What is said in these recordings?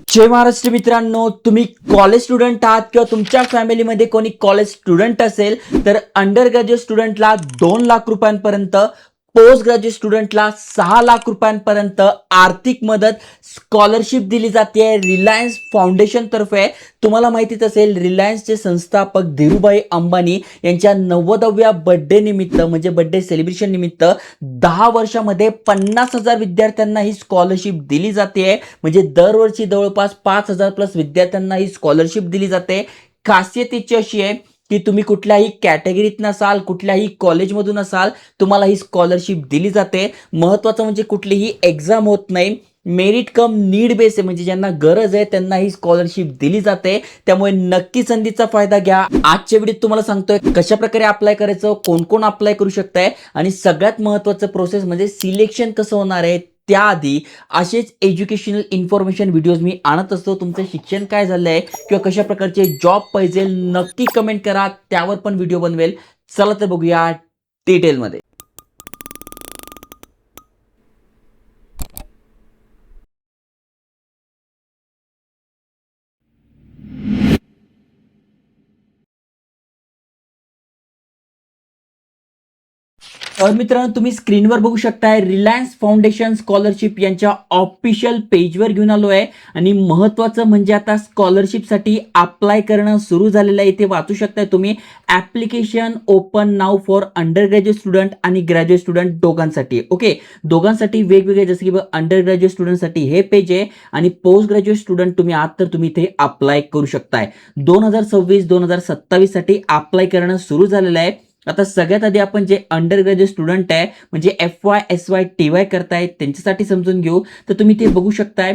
जय महाराष्ट्र मित्रांनो, तुम्ही college student आहात किंवा तुमच्या फॅमिलीमध्ये कोणी कॉलेज स्टुडंट असेल तर अंडर ग्रॅज्युएट स्टुडंटला 2 लाख रुपयांपर्यंत, पोस्ट ग्रॅज्युएट स्टुडंटला 6 लाख रुपयांपर्यंत आर्थिक मदत स्कॉलरशिप दिली जाते रिलायन्स फाउंडेशन तर्फे. तुम्हाला माहितीच असेल, रिलायन्सचे संस्थापक धीरूभाई अंबानी यांच्या 90व्या बर्थडे निमित्त म्हणजे बर्थडे सेलिब्रेशन निमित्त 10 वर्षामध्ये 50,000 विद्यार्थ्यांना ही स्कॉलरशिप दिली जाते. म्हणजे दरवर्षी जवळपास 5,000 प्लस विद्यार्थ्यांना ही स्कॉलरशिप दिली जाते. खासियतीची अशी आहे की तुम्ही कुठल्याही कॅटेगरीत नसाल, कुठल्याही कॉलेजमधून असाल, तुम्हाला ही स्कॉलरशिप दिली जाते. महत्त्वाचं म्हणजे कुठलीही एक्झाम होत नाही, मेरिट कम नीड बेस आहे, म्हणजे ज्यांना गरज आहे त्यांना ही स्कॉलरशिप दिली जाते. त्यामुळे नक्की संधीचा फायदा घ्या. आजच्या व्हिडिओत तुम्हाला सांगतोय कशा प्रकारे अप्लाय करायचं, कोण कोण अप्लाय करू शकताय आणि सगळ्यात महत्त्वाचं प्रोसेस म्हणजे सिलेक्शन कसं होणार आहे. त्याआधी असेच एज्युकेशनल इन्फॉर्मेशन व्हिडिओज मी आणत असतो. तुमचं शिक्षण काय झालंय किंवा कशा प्रकारचे जॉब पाहिजे नक्की कमेंट करा, त्यावर पण व्हिडिओ बनवेल. चला तर बघूया डिटेलमध्ये. मित्रांनो, तुम्ही स्क्रीनवर बघू शकताय रिलायन्स फाउंडेशन स्कॉलरशिप यांच्या ऑफिशियल पेजवर घेऊन आलो आहे. आणि महत्त्वाचं म्हणजे आता स्कॉलरशिपसाठी अप्लाय करणं सुरू झालेलं आहे. इथे वाचू शकताय तुम्ही, application open now for under graduate student आणि ग्रॅज्युएट स्टुडंट दोघांसाठी. ओके, दोघांसाठी वेगवेगळे, जसं की अंडर ग्रॅज्युएट स्टुडंटसाठी हे पेज आहे आणि पोस्ट ग्रॅज्युएट स्टुडंट तुम्ही आहात तर तुम्ही इथे अप्लाय करू शकताय. 2026-2027 साठी अप्लाय करणं सुरू झालेलं आहे. आता सगळ्यात आधी आपण जे अंडर ग्रॅज्युएट स्टुडंट आहे म्हणजे FY SY TY करतायत त्यांच्यासाठी समजून घेऊ. तर तुम्ही ते बघू शकताय,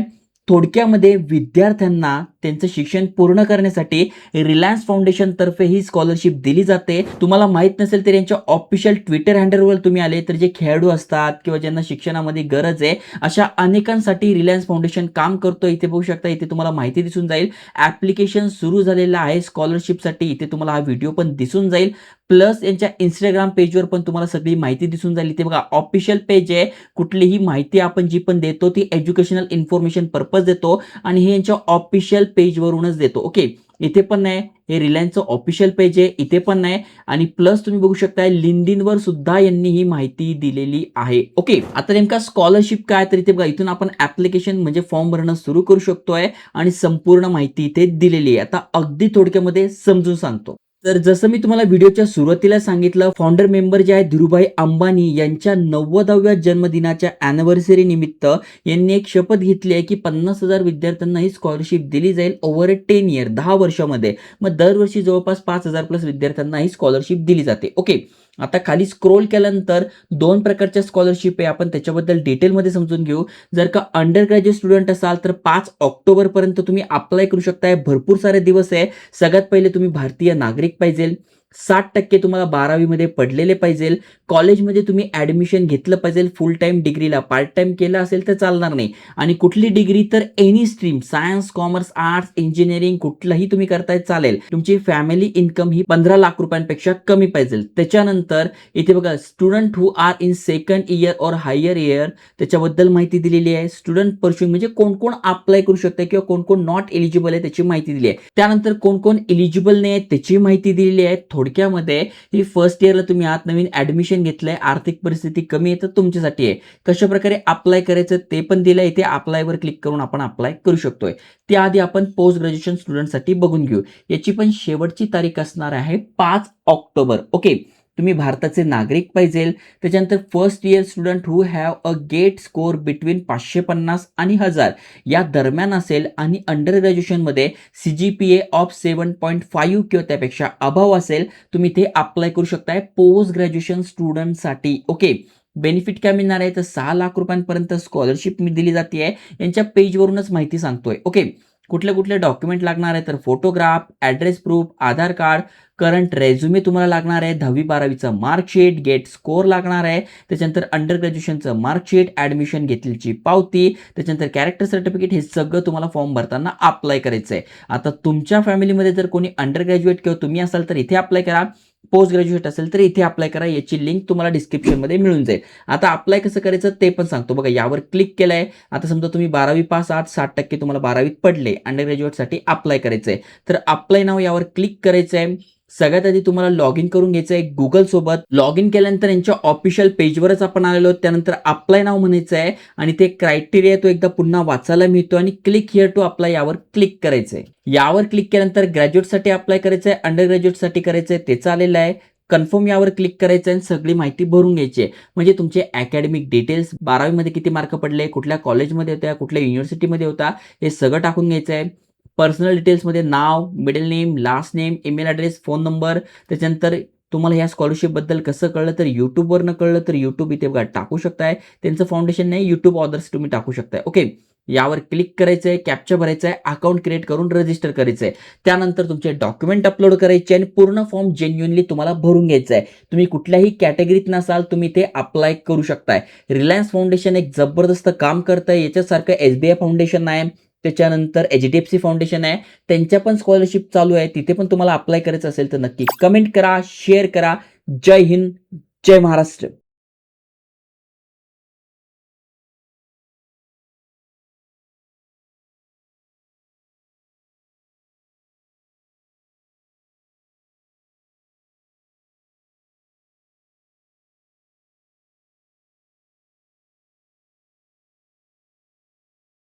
थोडक्यामध्ये विद्यार्थ्यांना त्यांचं शिक्षण पूर्ण करण्यासाठी रिलायन्स फाउंडेशन तर्फे ही स्कॉलरशिप दिली जाते. तुम्हाला माहित नसेल तर यांच्या ऑफिशियल ट्विटर हँडलवर तुम्ही आले तर जे खेळाडू असतात किंवा ज्यांना शिक्षणामध्ये गरज आहे अशा अनेकांसाठी रिलायन्स फाउंडेशन काम करतो. इथे बघू शकता, इथे तुम्हाला माहिती दिसून जाईल. ऍप्लिकेशन सुरू झालेलं आहे स्कॉलरशिपसाठी, इथे तुम्हाला हा व्हिडिओ पण दिसून जाईल. प्लस यांच्या इंस्टाग्राम पेजवर पण तुम्हाला सगळी माहिती दिसून जाईल. इथे बघा ऑफिशियल पेज आहे. कुठलीही माहिती आपण जी पण देतो ती एज्युकेशनल इन्फॉर्मेशन पर्पज देतो आणि हे यांच्या ऑफिशियल पेजवरूनच देतो. ओके, इथे पण नाही, हे रिलायन्सचं ऑफिशियल पेज आहे, इथे पण नाही. आणि प्लस तुम्ही बघू शकता लिंक्डइनवर सुद्धा यांनी ही माहिती दिलेली आहे. ओके, आता नेमका स्कॉलरशिप काय, तर इथे बघा, इथून आपण ऍप्लिकेशन म्हणजे फॉर्म भरणं सुरू करू शकतोय आणि संपूर्ण माहिती इथे दिलेली आहे. आता अगदी थोडक्यामध्ये समजून सांगतो. तर जसं मी तुम्हाला व्हिडिओच्या सुरुवातीला सांगितलं, फाउंडर मेंबर जे आहे धीरूभाई अंबानी यांच्या 90व्या जन्मदिनाच्या अॅनिव्हर्सरी निमित्त यांनी एक शपथ घेतली आहे की 50,000 विद्यार्थ्यांना ही स्कॉलरशिप दिली जाईल ओव्हर 10 इयर, 10 वर्षामध्ये. मग दरवर्षी जवळपास 5,000 प्लस विद्यार्थ्यांना ही स्कॉलरशिप दिली जाते. ओके, आता खाली स्क्रोल केल्यानंतर 2 प्रकारच्या स्कॉलरशिप आहे, आपण त्याच्याबद्दल डिटेलमध्ये समजून घेऊ. जर का अंडर ग्रॅज्युएट स्टुडंट असाल तर 5 ऑक्टोबर पर्यंत तुम्ही अप्लाय करू शकताय. भरपूर सारे दिवस आहे. सगळ्यात पहिले तुम्ही भारतीय नागरिक पाहिजे, 60% तुम्हाला 12वी मध्ये पडलेले पाहिजे, कॉलेजमध्ये तुम्ही ऍडमिशन घेतलं पाहिजे फुल टाइम डिग्रीला, पार्ट टाइम केलं असेल तर चालणार नाही. आणि कुठली डिग्री तर any stream, science, commerce, arts, engineering कुठलाही तुम्ही करताय चालेल. तुमची फॅमिली इन्कम ही 15 लाख रुपयांपेक्षा कमी पाहिजे. त्याच्यानंतर इथे बघा student who are in second year और हायर इयर, त्याच्याबद्दल माहिती दिलेली आहे. स्टुडंट परस्यूइंग म्हणजे कोण कोण अप्लाय करू शकते किंवा कोण कोण नॉट एलिजिबल आहे त्याची माहिती दिली आहे. त्यानंतर कोण कोण एलिजिबल नाही त्याची माहिती दिलेली आहे. थोडक्यामध्ये ही फर्स्ट इयरला तुम्ही आत नवीन ऍडमिशन घेतलंय, आर्थिक परिस्थिती कमी आहे तर तुमच्यासाठी आहे. कशा प्रकारे अप्लाय करायचं ते पण दिलंय. इथे अप्लायवर क्लिक करून आपण अप्लाय करू शकतोय. त्याआधी आपण पोस्ट ग्रॅज्युएशन स्टुडंटसाठी बघून घेऊ. याची पण शेवटची तारीख असणार आहे 5 ऑक्टोबर. ओके, तुम्ही भारताचे नागरिक पाहिजे. त्याच्यानंतर first year student who have a GATE score between 550 आणि 1000 या दरम्यान असेल आणि अंडर ग्रॅज्युएशनमध्ये CGPA ऑफ 7.5 किंवा त्यापेक्षा अभाव असेल, तुम्ही इथे अप्लाय करू शकताय पोस्ट ग्रॅज्युएशन स्टुडंटसाठी. ओके, बेनिफिट काय मिळणार आहे तर 6 लाख रुपयांपर्यंत स्कॉलरशिप दिली जाते. यांच्या पेजवरूनच माहिती सांगतोय. ओके, कुठले कुठले डॉक्युमेंट लागणार आहे तर फोटोग्राफ, ॲड्रेस प्रूफ, आधार कार्ड, करंट रेझ्युमे तुम्हाला लागणार आहे, 10वी-12वीचं मार्कशीट, गेट स्कोर लागणार आहे, त्याच्यानंतर अंडर ग्रॅज्युएशनचं मार्कशीट, ॲडमिशन घेतलेली पावती, त्याच्यानंतर कॅरेक्टर सर्टिफिकेट, हे सगळं तुम्हाला फॉर्म भरताना अप्लाय करायचं आहे. आता तुमच्या फॅमिलीमध्ये जर कोणी अंडर ग्रॅज्युएट किंवा तुम्ही असाल तर इथे अप्लाय करा. पोस्ट ग्रॅज्युएट असेल तर इथे अप्लाय करा, याची लिंक तुम्हाला डिस्क्रिप्शनमध्ये मिळून जाईल. आता अप्लाय कसं करायचं ते पण सांगतो बघा. यावर क्लिक केलंय. आता समजा तुम्ही 12वी पास आहात, 60% तुम्हाला 12वीत पडले, अंडर ग्रॅज्युएटसाठी अप्लाय करायचंय, तर अप्लाय नाव यावर क्लिक करायचं आहे. सगळ्यात आधी तुम्हाला लॉग इन करून घ्यायचं आहे गुगल सोबत. लॉग इन केल्यानंतर यांच्या ऑफिशियल पेजवरच आपण आलेलो आहोत. त्यानंतर अप्लाय नाव म्हणायचं आहे आणि ते क्रायटेरिया तो एकदा पुन्हा वाचायला मिळतो आणि क्लिक हिअर टू अप्लाय यावर क्लिक करायचंय. यावर क्लिक केल्यानंतर ग्रॅज्युएटसाठी अप्लाय करायचंय, अंडर ग्रॅज्युएटसाठी करायचंय, ते आलेलं आहे. कन्फर्म यावर क्लिक करायचं आणि सगळी माहिती भरून घ्यायची आहे. म्हणजे तुमचे अकॅडमिक डिटेल्स, 12वी मध्ये किती मार्क पडले, कुठल्या कॉलेजमध्ये होत्या, कुठल्या युनिव्हर्सिटीमध्ये होता, हे सगळं टाकून घ्यायचं आहे. पर्सनल डिटेल्समध्ये नाव, middle name, last name, email address, phone number. त्याच्यानंतर तुम्हाला ह्या स्कॉलरशिपबद्दल कसं कळलं, तर YouTubeवरनं कळलं तर YouTube इथे बघा टाकू शकताय. त्यांचं फाउंडेशन नाही, YouTube ऑथर्स तुम्ही टाकू शकताय. ओके. यावर क्लिक करायचं आहे, कॅप्चा भरायचा आहे, अकाउंट क्रिएट करून रजिस्टर करायचं आहे. त्यानंतर तुमचे डॉक्युमेंट अपलोड करायचे आणि पूर्ण फॉर्म जेन्युइनली तुम्हाला भरून घ्यायचा आहे. तुम्ही कुठल्याही कॅटेगरीत नसाल, तुम्ही ते अप्लाय करू शकताय. रिलायन्स फाउंडेशन एक जबरदस्त काम करतंय. याच्यासारखं SBI फाउंडेशन आहे, त्याच्यानंतर HDFC फाउंडेशन आहे, त्यांच्या पण स्कॉलरशिप चालू आहे. तिथे पण तुम्हाला अप्लाय करायचं असेल तर नक्की कमेंट करा, शेअर करा. जय हिंद, जय महाराष्ट्र.